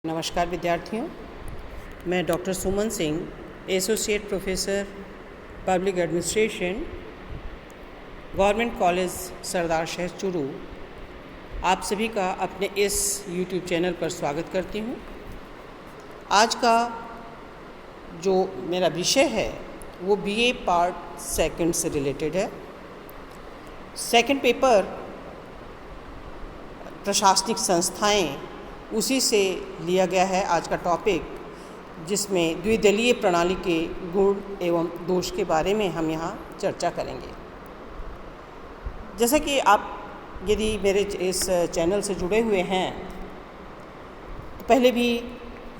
नमस्कार विद्यार्थियों, मैं doctor Suman Singh, associate professor public administration, government college Sardarshahar Churu, आप सभी का अपने इस यूट्यूब चैनल पर स्वागत करती हूँ। आज का जो मेरा विषय है वो बीए पार्ट सेकंड से रिलेटेड है। सेकंड पेपर प्रशासनिक संस्थाएं, उसी से लिया गया है आज का टॉपिक, जिसमें द्विदलीय प्रणाली के गुण एवं दोष के बारे में हम यहाँ चर्चा करेंगे। जैसा कि आप यदि मेरे इस चैनल से जुड़े हुए हैं तो पहले भी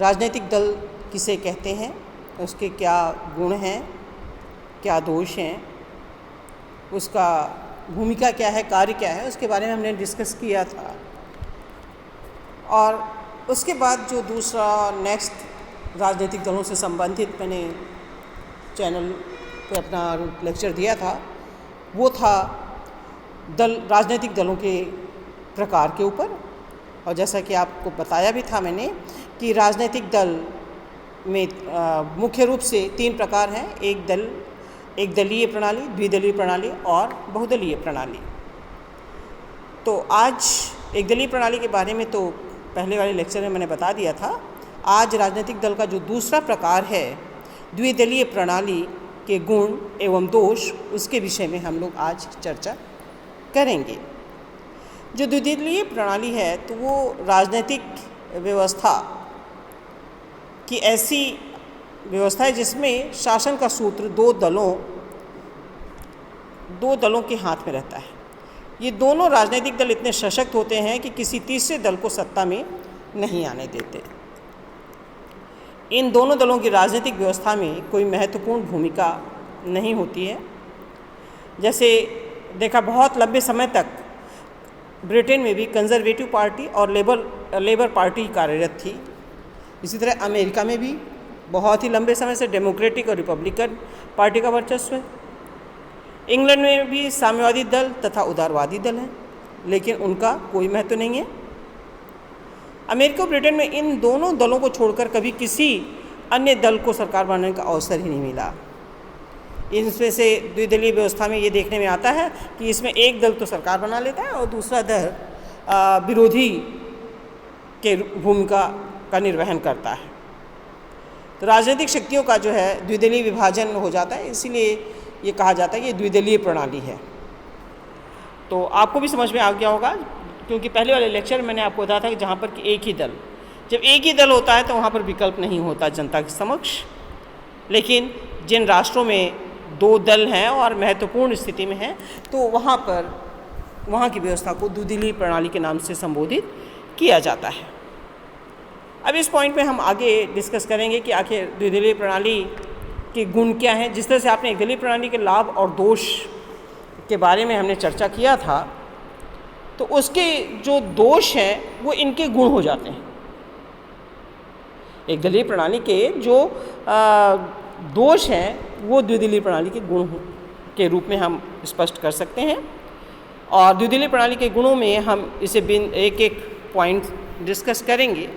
राजनीतिक दल किसे कहते हैं, उसके क्या गुण हैं, क्या दोष हैं, उसका भूमिका क्या है, कार्य क्या है, उसके बारे में हमने डिस्कस किया था। और उसके बाद जो दूसरा नेक्स्ट राजनीतिक दलों से संबंधित मैंने चैनल पे अपना लेक्चर दिया था, वो था राजनीतिक दलों के प्रकार के ऊपर। और जैसा कि आपको बताया भी था मैंने कि राजनीतिक दल में मुख्य रूप से 3 प्रकार हैं: एक दलीय प्रणाली, द्विदलीय प्रणाली और बहुदलीय प्रणाली। तो आज एक दलीय प्रणाली के बारे में तो पहले वाले लेक्चर में मैंने बता दिया था। आज राजनीतिक दल का जो दूसरा प्रकार है, द्विदलीय प्रणाली के गुण एवं दोष, उसके विषय में हम लोग आज चर्चा करेंगे। जो द्विदलीय प्रणाली है तो वो राजनीतिक व्यवस्था की ऐसी व्यवस्था है जिसमें शासन का सूत्र दो दलों के हाथ में रहता है। ये दोनों राजनीतिक दल इतने सशक्त होते हैं कि किसी तीसरे दल को सत्ता में नहीं आने देते। इन दोनों दलों की राजनीतिक व्यवस्था में कोई महत्वपूर्ण भूमिका नहीं होती है। जैसे देखा, बहुत लंबे समय तक ब्रिटेन में भी कंजर्वेटिव पार्टी और लेबर पार्टी कार्यरत थी। इसी तरह अमेरिका में भी बहुत ही लंबे समय से डेमोक्रेटिक और रिपब्लिकन पार्टी का वर्चस्व है। इंग्लैंड में भी साम्यवादी दल तथा उदारवादी दल हैं, लेकिन उनका कोई महत्व नहीं है। अमेरिका और ब्रिटेन में इन दोनों दलों को छोड़कर कभी किसी अन्य दल को सरकार बनाने का अवसर ही नहीं मिला। इनमें से द्विदलीय व्यवस्था में ये देखने में आता है कि इसमें एक दल तो सरकार बना लेता है और दूसरा दल विरोधी के भूमिका का निर्वहन करता है। तो राजनीतिक शक्तियों का जो है द्विदलीय विभाजन हो जाता है, इसीलिए ये कहा जाता है कि ये द्विदलीय प्रणाली है। तो आपको भी समझ में आ गया होगा, क्योंकि पहले वाले लेक्चर में मैंने आपको बताया था कि जहाँ पर कि एक ही दल, जब एक ही दल होता है तो वहाँ पर विकल्प नहीं होता जनता के समक्ष। लेकिन जिन राष्ट्रों में 2 दल हैं और महत्वपूर्ण स्थिति में हैं, तो वहाँ की व्यवस्था को द्विदलीय प्रणाली के नाम से संबोधित किया जाता है। अब इस पॉइंट में हम आगे डिस्कस करेंगे कि आखिर द्विदलीय प्रणाली के गुण क्या हैं। जिस तरह से आपने एकदलीय प्रणाली के लाभ और दोष के बारे में हमने चर्चा किया था, तो उसके जो दोष हैं वो इनके गुण हो जाते हैं। एकदलीय प्रणाली के जो दोष हैं वो द्विदलीय प्रणाली के गुण के रूप में हम स्पष्ट कर सकते हैं। और द्विदलीय प्रणाली के गुणों में हम इसे एक एक पॉइंट डिस्कस करेंगे।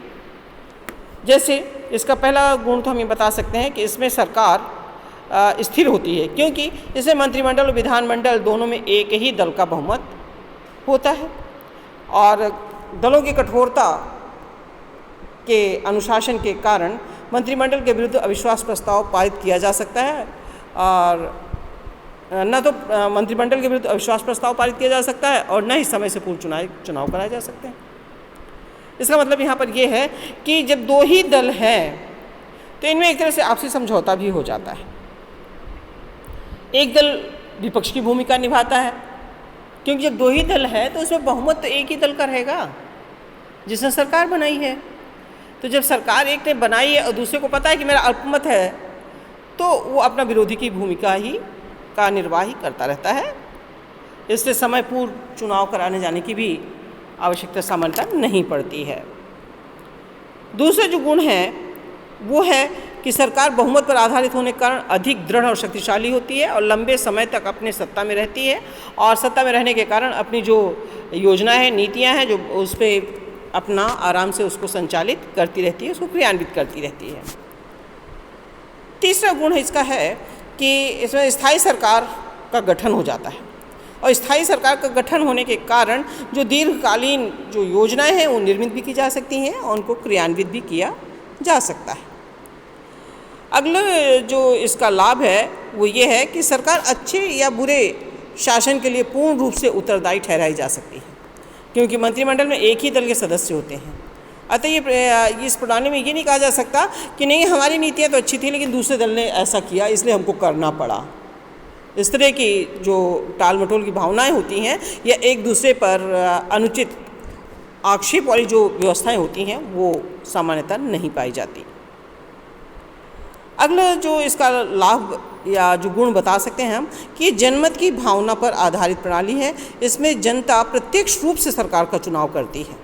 जैसे इसका पहला गुण तो हम ये बता सकते हैं कि इसमें सरकार स्थिर होती है, क्योंकि इसमें मंत्रिमंडल और विधानमंडल दोनों में एक ही दल का बहुमत होता है। और दलों की कठोरता के अनुशासन के कारण मंत्रिमंडल के विरुद्ध अविश्वास प्रस्ताव पारित किया जा सकता है, और न तो मंत्रिमंडल के विरुद्ध अविश्वास प्रस्ताव पारित किया जा सकता है और न ही समय से पूर्व चुनाव कराए जा सकते हैं। इसका मतलब यहाँ पर यह है कि जब 2 ही दल हैं तो इनमें एक तरह से आपसी समझौता भी हो जाता है। एक दल विपक्ष की भूमिका निभाता है, क्योंकि जब 2 ही दल है तो उसमें बहुमत तो एक ही दल का रहेगा जिसने सरकार बनाई है। तो जब सरकार एक ने बनाई है और दूसरे को पता है कि मेरा अल्पमत है, तो वो अपना विरोधी की भूमिका ही का निर्वाह ही करता रहता है। इससे समय पूर्व चुनाव कराने जाने की भी आवश्यकता सामान्यतः नहीं पड़ती है। दूसरा जो गुण है वो है कि सरकार बहुमत पर आधारित होने के कारण अधिक दृढ़ और शक्तिशाली होती है और लंबे समय तक अपने सत्ता में रहती है, और सत्ता में रहने के कारण अपनी जो योजना है, नीतियां हैं, जो उस पर अपना आराम से उसको संचालित करती रहती है, उसको क्रियान्वित करती रहती है। तीसरा गुण इसका है कि इसमें स्थायी सरकार का गठन हो जाता है, और स्थायी सरकार का गठन होने के कारण जो दीर्घकालीन जो योजनाएं हैं वो निर्मित भी की जा सकती हैं और उनको क्रियान्वित भी किया जा सकता है। अगला जो इसका लाभ है वो ये है कि सरकार अच्छे या बुरे शासन के लिए पूर्ण रूप से उत्तरदायी ठहराई जा सकती है, क्योंकि मंत्रिमंडल में एक ही दल के सदस्य होते हैं। अतः ये इस प्रणाली में ये नहीं कहा जा सकता कि नहीं हमारी नीतियाँ तो अच्छी थी लेकिन दूसरे दल ने ऐसा किया इसलिए हमको करना पड़ा। इस तरह की जो टाल मटोल की भावनाएं होती हैं या एक दूसरे पर अनुचित आक्षेप वाली जो व्यवस्थाएं होती हैं वो सामान्यतः नहीं पाई जाती। अगला जो इसका लाभ या जो गुण बता सकते हैं हम कि जनमत की भावना पर आधारित प्रणाली है। इसमें जनता प्रत्यक्ष रूप से सरकार का चुनाव करती है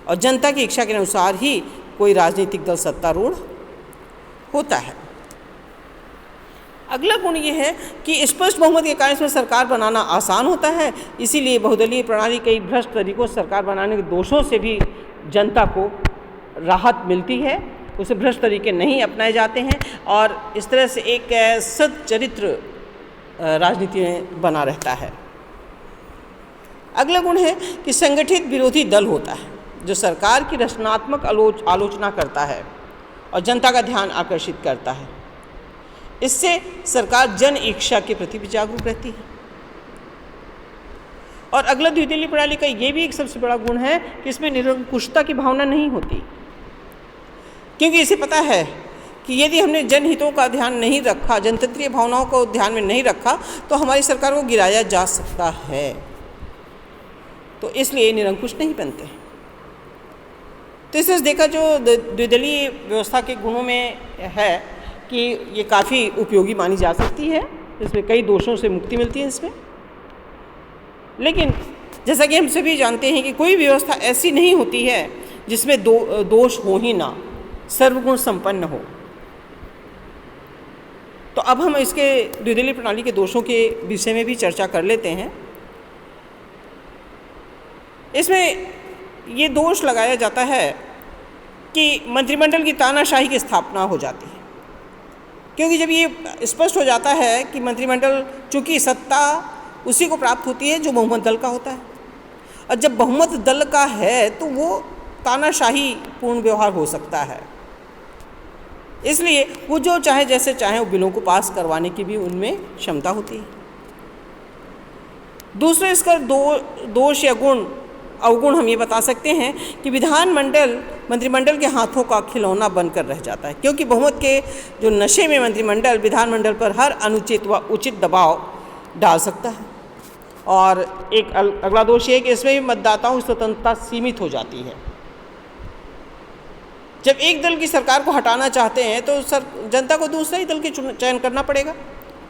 और जनता की इच्छा के अनुसार ही कोई राजनीतिक दल सत्तारूढ़ होता है। अगला गुण ये है कि स्पष्ट बहुमत के कारण इसमें सरकार बनाना आसान होता है। इसीलिए बहुदलीय प्रणाली कई भ्रष्ट तरीकों से सरकार बनाने के दोषों से भी जनता को राहत मिलती है, उसे भ्रष्ट तरीके नहीं अपनाए जाते हैं और इस तरह से एक सच्चरित्र राजनीति में बना रहता है। अगला गुण है कि संगठित विरोधी दल होता है जो सरकार की रचनात्मक आलोचना करता है और जनता का ध्यान आकर्षित करता है। इससे सरकार जन इच्छा के प्रति भी जागरूक रहती है। और अगला द्विदलीय प्रणाली का ये भी एक सबसे बड़ा गुण है कि इसमें निरंकुशता की भावना नहीं होती, क्योंकि इसे पता है कि यदि हमने जनहितों का ध्यान नहीं रखा, जनतंत्रीय भावनाओं को ध्यान में नहीं रखा तो हमारी सरकार को गिराया जा सकता है, तो इसलिए निरंकुश नहीं बनते। तो इससे देखा जो द्विदलीय व्यवस्था के गुणों में है कि ये काफ़ी उपयोगी मानी जा सकती है, इसमें कई दोषों से मुक्ति मिलती है इसमें। लेकिन जैसा कि हम सभी जानते हैं कि कोई व्यवस्था ऐसी नहीं होती है जिसमें दोष हो ही ना, सर्वगुण संपन्न हो। तो अब हम इसके द्विदलीय प्रणाली के दोषों के विषय में भी चर्चा कर लेते हैं। इसमें ये दोष लगाया जाता है कि मंत्रिमंडल की तानाशाही की स्थापना हो जाती है, क्योंकि जब ये स्पष्ट हो जाता है कि मंत्रिमंडल चूँकि सत्ता उसी को प्राप्त होती है जो बहुमत दल का होता है, और जब बहुमत दल का है तो वो तानाशाही पूर्ण व्यवहार हो सकता है। इसलिए वो जो चाहे जैसे चाहे वो बिलों को पास करवाने की भी उनमें क्षमता होती है। दूसरे इसका दोष या गुण अवगुण हम ये बता सकते हैं कि मंत्रिमंडल के हाथों का खिलौना बनकर रह जाता है, क्योंकि बहुमत के जो नशे में मंत्रिमंडल विधानमंडल पर हर अनुचित व उचित दबाव डाल सकता है। और एक अगला दोष ये है कि इसमें भी मतदाताओं की स्वतंत्रता सीमित हो जाती है। जब एक दल की सरकार को हटाना चाहते हैं तो जनता को दूसरे ही दल के चयन करना पड़ेगा,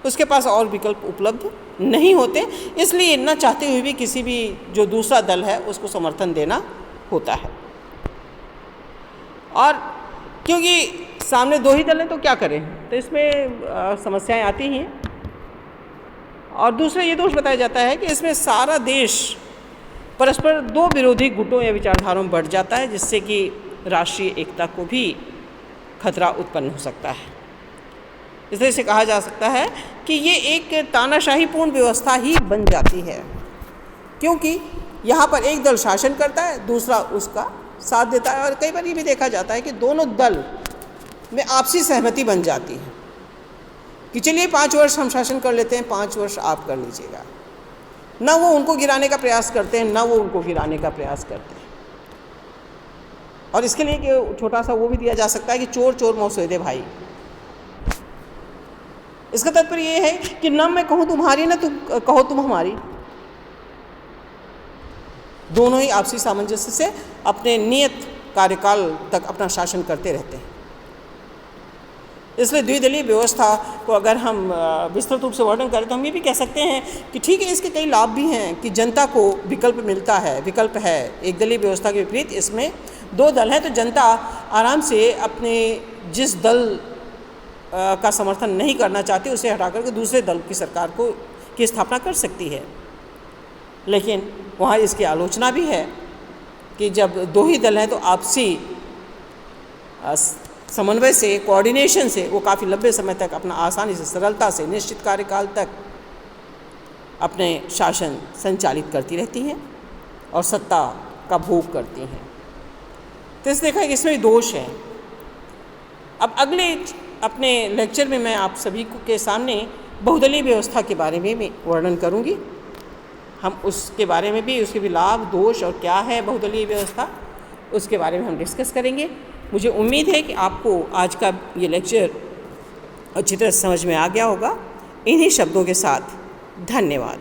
उसके पास और विकल्प उपलब्ध नहीं होते, इसलिए न चाहते हुए भी किसी भी जो दूसरा दल है उसको समर्थन देना होता है। और क्योंकि सामने दो ही दल हैं तो क्या करें, तो इसमें समस्याएं आती हैं। और दूसरा ये दोष बताया जाता है कि इसमें सारा देश परस्पर दो विरोधी गुटों या विचारधाराओं में बढ़ जाता है, जिससे कि राष्ट्रीय एकता को भी खतरा उत्पन्न हो सकता है। इस तरह से कहा जा सकता है कि ये एक तानाशाही पूर्ण व्यवस्था ही बन जाती है, क्योंकि यहाँ पर एक दल शासन करता है, दूसरा उसका साथ देता है। और कई बार ये भी देखा जाता है कि दोनों दल में आपसी सहमति बन जाती है कि चलिए 5 वर्ष हम शासन कर लेते हैं, 5 वर्ष आप कर लीजिएगा। ना वो उनको गिराने का प्रयास करते हैं, ना वो उनको गिराने का प्रयास करते हैं। और इसके लिए कि छोटा सा वो भी दिया जा सकता है कि चोर चोर मौसेदे भाई। इसका तात्पर्य ये है कि न मैं कहूँ तुम्हारी, ना तुम कहो तुम हमारी। दोनों ही आपसी सामंजस्य से अपने नियत कार्यकाल तक अपना शासन करते रहते हैं। इसलिए द्विदलीय व्यवस्था को अगर हम विस्तृत रूप से वर्णन करें तो हम ये भी कह सकते हैं कि ठीक है, इसके कई लाभ भी हैं कि जनता को विकल्प मिलता है, विकल्प है। एक दलीय व्यवस्था के विपरीत इसमें 2 दल हैं, तो जनता आराम से अपने जिस दल का समर्थन नहीं करना चाहती उसे हटा करके दूसरे दल की सरकार की स्थापना कर सकती है। लेकिन वहाँ इसकी आलोचना भी है कि जब दो ही दल हैं तो आपसी समन्वय से, कोऑर्डिनेशन से वो काफ़ी लंबे समय तक अपना आसानी से, सरलता से, निश्चित कार्यकाल तक अपने शासन संचालित करती रहती हैं और सत्ता का भोग करती हैं। तो इस देखा कि इसमें दोष है। अब अगले अपने लेक्चर में मैं आप सभी के सामने बहुदलीय व्यवस्था के बारे में भी वर्णन करूंगी। हम उसके बारे में भी, उसके भी लाभ, दोष और क्या है बहुदलीय व्यवस्था, उसके बारे में हम डिस्कस करेंगे। मुझे उम्मीद है कि आपको आज का ये लेक्चर अच्छी तरह समझ में आ गया होगा। इन्हीं शब्दों के साथ धन्यवाद।